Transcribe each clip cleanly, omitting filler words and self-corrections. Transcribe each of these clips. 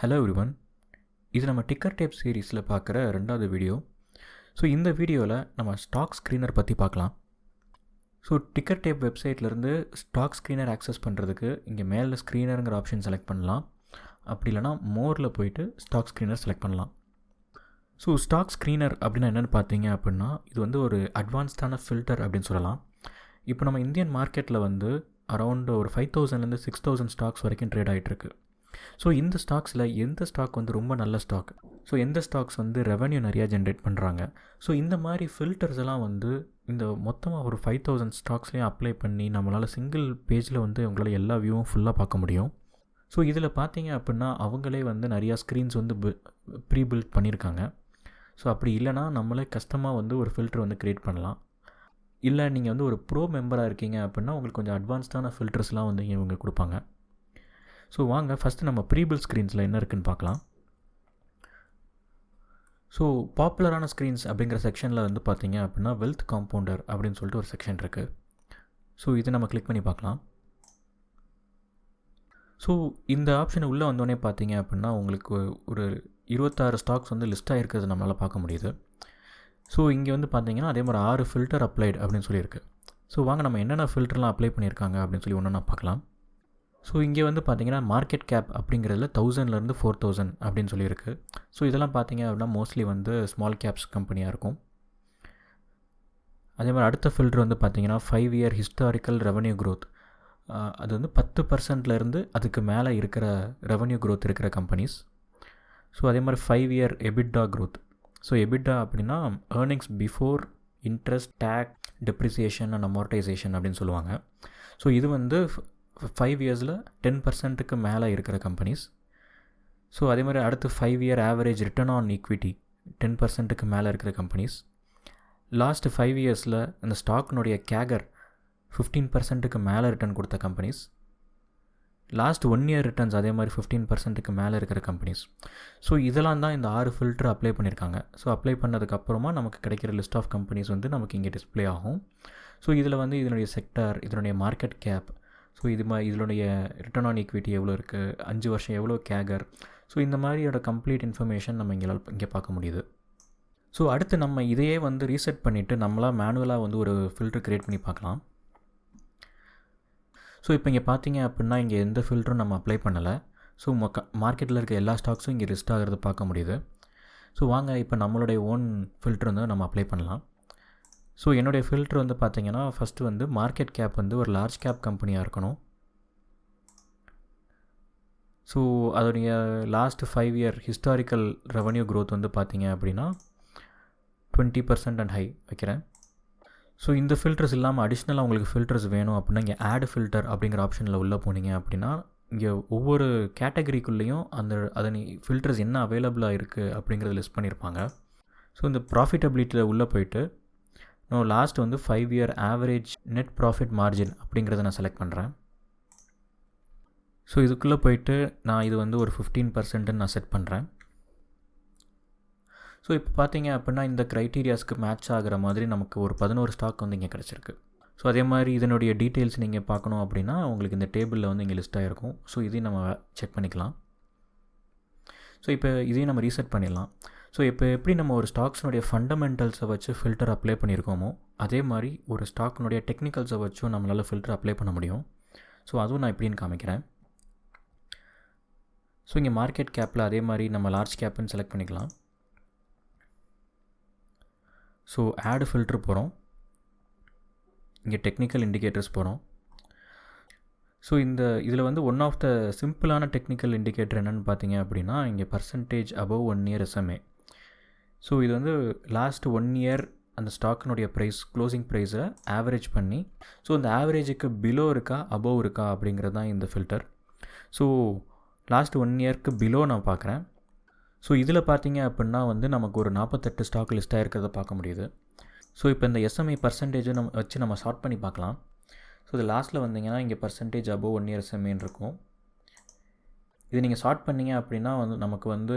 Hello everyone. இது நம்ம ticker tape சீரீஸில் பார்க்குற ரெண்டாவது வீடியோ. ஸோ இந்த வீடியோவில் நம்ம ஸ்டாக் ஸ்க்ரீனர் பற்றி பார்க்கலாம். ஸோ டிக்கர் டேப் வெப்சைட்லேருந்து ஸ்டாக் ஸ்க்ரீனர் ஆக்சஸ் பண்ணுறதுக்கு இங்கே மேலே ஸ்க்ரீனருங்கிற ஆப்ஷன் செலக்ட் பண்ணலாம். அப்படி இல்லைனா மோரில் போயிட்டு ஸ்டாக் ஸ்க்ரீனர் செலக்ட் பண்ணலாம். ஸோ ஸ்டாக் ஸ்க்ரீனர் அப்படின்னா என்னென்னு பார்த்தீங்க அப்படின்னா, இது வந்து ஒரு அட்வான்ஸ்டான ஃபில்டர் அப்படின்னு சொல்லலாம். இப்போ நம்ம இந்தியன் மார்க்கெட்டில் வந்து அரௌண்ட் ஒரு 5000லேருந்து 6000 ஸ்டாக்ஸ் வரைக்கும் ட்ரேட் ஆகிட்டுருக்கு. ஸோ இந்த ஸ்டாக்ஸில் எந்த ஸ்டாக் வந்து ரொம்ப நல்ல ஸ்டாக், ஸோ எந்த ஸ்டாக்ஸ் வந்து ரெவன்யூ நிறையா ஜென்ரேட் பண்ணுறாங்க, ஸோ இந்த மாதிரி ஃபில்டர்ஸ் எல்லாம் வந்து இந்த மொத்தமாக ஒரு 5000 ஸ்டாக்ஸ்லேயும் அப்ளை பண்ணி நம்மளால் சிங்கிள் பேஜில் வந்து உங்களால் எல்லா வியூவும் ஃபுல்லாக பார்க்க முடியும். ஸோ இதில் பார்த்தீங்க அப்படின்னா அவங்களே வந்து நிறையா ஸ்க்ரீன்ஸ் வந்து ப்ரீ பில்ட் பண்ணியிருக்காங்க. ஸோ அப்படி இல்லைனா நம்மளே கஸ்டமாக வந்து ஒரு ஃபில்டர் வந்து க்ரியேட் பண்ணலாம். இல்லை நீங்கள் வந்து ஒரு ப்ரோ மெம்பராக இருக்கீங்க அப்படின்னா உங்களுக்கு கொஞ்சம் அட்வான்ஸ்டான ஃபில்டர்ஸ்லாம் வந்து இவங்க கொடுப்பாங்க. ஸோ வாங்க ஃபஸ்ட்டு நம்ம ப்ரீபில் ஸ்க்ரீன்ஸில் என்ன இருக்குதுன்னு பார்க்கலாம். ஸோ பாப்புலரான ஸ்க்ரீன்ஸ் அப்படிங்கிற செக்ஷனில் வந்து பார்த்தீங்க அப்படின்னா வெல்த் காம்பவுண்டர் அப்படின்னு சொல்லிட்டு ஒரு செக்ஷன் இருக்குது. ஸோ இது நம்ம கிளிக் பண்ணி பார்க்கலாம். ஸோ இந்த ஆப்ஷன் உள்ளே வந்தோடனே பார்த்தீங்க அப்படின்னா உங்களுக்கு ஒரு 26 ஸ்டாக்ஸ் வந்து லிஸ்ட் ஆகிருக்கிறது நம்மளால் பார்க்க முடியுது. ஸோ இங்கே வந்து பார்த்தீங்கன்னா அதே மாதிரி 6 ஃபில்டர் அப்ளைடு அப்படின்னு சொல்லியிருக்கு. ஸோ வாங்க நம்ம என்னென்ன ஃபில்டர்லாம் அப்ளை பண்ணியிருக்காங்க அப்படின்னு சொல்லி ஒன்று பார்க்கலாம். ஸோ இங்கே வந்து பார்த்தீங்கன்னா மார்க்கெட் கேப் அப்படிங்கிறதுல 1000லேருந்து 4000 அப்படின்னு சொல்லியிருக்கு. ஸோ இதெல்லாம் பார்த்தீங்க அப்படின்னா மோஸ்ட்லி வந்து ஸ்மால் கேப்ஸ் கம்பெனியாக இருக்கும். அதே மாதிரி அடுத்த ஃபில்டர் வந்து பார்த்தீங்கன்னா 5 இயர் ஹிஸ்டாரிக்கல் ரெவன்யூ க்ரோத், அது வந்து 10%லேருந்து அதுக்கு மேலே இருக்கிற ரெவன்யூ க்ரோத் இருக்கிற கம்பெனிஸ். ஸோ அதே மாதிரி 5 year EBITDA growth. So EBITDA அப்படின்னா earnings before interest tax depreciation and amortisation அப்படின்னு சொல்லுவாங்க. ஸோ இது வந்து 5 இயர்ஸில் 10%க்கு மேலே இருக்கிற கம்பெனிஸ். ஸோ அதே மாதிரி அடுத்து 5 year average return on equity 10%க்கு மேலே இருக்கிற கம்பெனிஸ். லாஸ்ட் 5 இயர்ஸில் இந்த ஸ்டாக்னுடைய கேகர் 15%க்கு மேலே ரிட்டர்ன் கொடுத்த கம்பெனிஸ். லாஸ்ட் 1 இயர் ரிட்டர்ன்ஸ் அதே மாதிரி 15%க்கு மேலே இருக்கிற கம்பெனிஸ். ஸோ இதெல்லாம் தான் இந்த 6 ஃபில்டர் அப்ளை பண்ணியிருக்காங்க. ஸோ அப்ளை பண்ணதுக்கப்புறமா நமக்கு கிடைக்கிற லிஸ்ட் ஆஃப் கம்பெனிஸ் வந்து நமக்கு இங்கே டிஸ்பிளே ஆகும். ஸோ இதில் வந்து இதனுடைய செக்டார், இதனுடைய மார்க்கெட் கேப், ஸோ இதனுடைய ரிட்டர்ன் ஆன் ஈக்விட்டி எவ்வளோ இருக்குது, 5 வருஷம் எவ்வளோ கேகர், ஸோ இந்த மாதிரியோட கம்ப்ளீட் இன்ஃபர்மேஷன் நம்ம இங்கே பார்க்க முடியுது. ஸோ அடுத்து நம்ம இதையே வந்து ரீசெட் பண்ணிவிட்டு நம்மளாக மேனுவலாக வந்து ஒரு ஃபில்டர் க்ரியேட் பண்ணி பார்க்கலாம். ஸோ இப்போ இங்கே பார்த்தீங்க அப்படின்னா இங்கே எந்த ஃபில்டரும் நம்ம அப்ளை பண்ணலை. ஸோ மார்க்கெட்டில் இருக்க எல்லா ஸ்டாக்ஸும் இங்கே லிஸ்ட் ஆகிறது பார்க்க முடியுது. ஸோ வாங்க இப்போ நம்மளுடைய ஓன் ஃபில்டர் வந்து நம்ம அப்ளை பண்ணலாம். ஸோ என்னுடைய ஃபில்டர் வந்து பார்த்தீங்கன்னா ஃபஸ்ட்டு வந்து மார்க்கெட் கேப் வந்து ஒரு லார்ஜ் கேப் கம்பெனியாக இருக்கணும். ஸோ அதோடைய last 5 year historical revenue growth வந்து பார்த்தீங்க அப்படின்னா 20% அண்ட் ஹை வைக்கிறேன். ஸோ இந்த ஃபில்டர்ஸ் இல்லாமல் அடிஷ்னலாக உங்களுக்கு ஃபில்டர்ஸ் வேணும் அப்படின்னா இங்கே ஆட் ஃபில்டர் அப்படிங்கிற ஆப்ஷனில் உள்ளே போனீங்க அப்படின்னா இங்கே ஒவ்வொரு கேட்டகரிக்குள்ளேயும் அதன் ஃபில்டர்ஸ் என்ன அவைலபிளாக இருக்குது அப்படிங்கிறத லிஸ்ட் பண்ணியிருப்பாங்க. ஸோ இந்த ப்ராஃபிட்டபிலிட்டியில் உள்ளே போயிட்டு நான் லாஸ்ட் வந்து 5 year average net profit margin அப்படிங்கிறத நான் செலக்ட் பண்ணுறேன். ஸோ இதுக்குள்ளே போயிட்டு நான் இது வந்து ஒரு 15% நான் செட் பண்ணுறேன். ஸோ இப்போ பார்த்தீங்க அப்படின்னா இந்த க்ரைட்டீரியாஸ்க்கு மேட்ச் ஆகிற மாதிரி நமக்கு ஒரு 11 ஸ்டாக் வந்து இங்கே கிடச்சிருக்கு. ஸோ அதே மாதிரி இதனுடைய டீட்டெயில்ஸ் நீங்கள் பார்க்கணும் அப்படின்னா உங்களுக்கு இந்த டேபிளில் வந்து இங்கே லிஸ்ட் ஆகிருக்கும். ஸோ இதையும் நம்ம செக் பண்ணிக்கலாம். ஸோ இப்போ இதையும் நம்ம ரீசெட் பண்ணிடலாம். ஸோ இப்போ எப்படி நம்ம ஒரு ஸ்டாக்ஸினுடைய ஃபண்டமெண்டல்ஸை வச்சு ஃபில்டர் அப்ளை பண்ணியிருக்கோமோ அதே மாதிரி ஒரு ஸ்டாக்னுடைய டெக்னிக்கல்ஸை வச்சும் நம்மளால் ஃபில்டர் அப்ளை பண்ண முடியும். ஸோ அதுவும் நான் எப்படின்னு காமிக்கிறேன். ஸோ இங்கே மார்க்கெட் கேப்பில் அதே மாதிரி நம்ம லார்ஜ் கேப்புன்னு செலக்ட் பண்ணிக்கலாம். ஸோ ஆட் ஃபில்டர் போகிறோம். இங்கே டெக்னிக்கல் இண்டிகேட்டர்ஸ் போகிறோம். ஸோ இதில் வந்து ஒன் ஆஃப் த சிம்பிளான டெக்னிக்கல் இண்டிகேட்டர் என்னென்னு பார்த்தீங்க அப்படின்னா இங்கே percentage above 1 year SMA. So இது வந்து லாஸ்ட் 1 இயர் அந்த ஸ்டாக்கினுடைய ப்ரைஸ் க்ளோசிங் ப்ரைஸை ஆவரேஜ் பண்ணி ஸோ இந்த ஆவரேஜுக்கு பிலோ இருக்கா அபவ் இருக்கா அப்படிங்கிறது தான் இந்த ஃபில்டர். ஸோ லாஸ்ட் 1 இயர்க்கு பிலோ நான் பார்க்குறேன். ஸோ இதில் பார்த்தீங்க அப்படின்னா வந்து நமக்கு ஒரு 48 ஸ்டாக் லிஸ்ட்டாக இருக்கிறத பார்க்க முடியுது. ஸோ இப்போ இந்த SMA பர்சன்டேஜை வச்சு நம்ம ஷார்ட் பண்ணி பார்க்கலாம். ஸோ இது லாஸ்ட்டில் வந்தீங்கன்னா இங்கே பர்சன்டேஜ் அபவ் 1 இயர் SMAன்னு இருக்கும். இது நீங்கள் ஷார்ட் பண்ணிங்க அப்படின்னா வந்து நமக்கு வந்து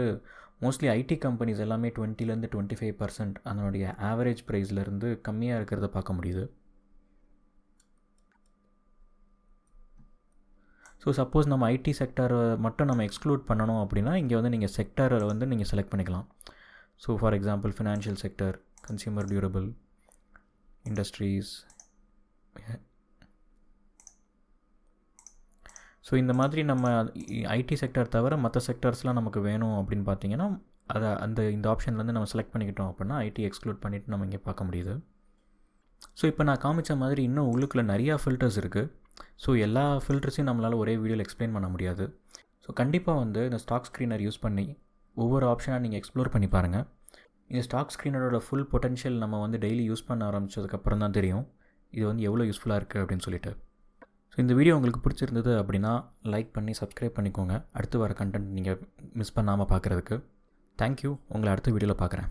மோஸ்ட்லி ஐடி கம்பெனிஸ் எல்லாமே 20லேருந்து 25% அதனுடைய ஆவரேஜ் ப்ரைஸ்லேருந்து கம்மியாக இருக்கிறத பார்க்க முடியுது. ஸோ சப்போஸ் நம்ம ஐடி செக்டரை மட்டும் நம்ம எக்ஸ்க்ளூட் பண்ணணும் அப்படின்னா இங்கே வந்து நீங்கள் செக்டரை வந்து நீங்கள் செலக்ட் பண்ணிக்கலாம். So for example financial sector, consumer durable, industries. So இந்த மாதிரி நம்ம ஐடி செக்டர் தவிர மற்ற செக்டர்ஸ்லாம் நமக்கு வேணும் அப்படின்னு பார்த்தீங்கன்னா இந்த ஆப்ஷன்லேருந்து நம்ம செலக்ட் பண்ணிக்கிட்டோம் அப்படின்னா ஐடி எக்ஸ்க்ளூட் பண்ணிவிட்டு நம்ம இங்கே பார்க்க முடியுது. ஸோ இப்போ நான் காமிச்ச மாதிரி இன்னும் உள்ளுக்குள்ளே நிறையா ஃபில்டர்ஸ் இருக்குது. ஸோ எல்லா ஃபில்டர்ஸையும் நம்மளால் ஒரே வீடியோவில் எக்ஸ்பிளைன் பண்ண முடியாது. ஸோ கண்டிப்பாக வந்து இந்த ஸ்டாக் ஸ்க்ரீனர் யூஸ் பண்ணி ஒவ்வொரு ஆப்ஷனாக நீங்கள் எக்ஸ்ப்ளோர் பண்ணி பாருங்கள். இந்த ஸ்டாக் ஸ்க்ரீனரோட ஃபுல் பொட்டன்ஷியல் நம்ம வந்து டெய்லி யூஸ் பண்ண ஆரம்பித்ததுக்கப்புறம் தான் தெரியும் இது வந்து எவ்வளோ யூஸ்ஃபுல்லாக இருக்குது அப்படின்னு சொல்லிட்டு. ஸோ இந்த வீடியோ உங்களுக்கு பிடிச்சிருந்தது அப்படின்னா லைக் பண்ணி சப்ஸ்கிரைப் பண்ணிக்கோங்க. அடுத்து வர கண்டென்ட் நீங்கள் மிஸ் பண்ணாமல் பார்க்குறதுக்கு. தேங்க்யூ. உங்களை அடுத்த வீடியோவில் பார்க்குறேன்.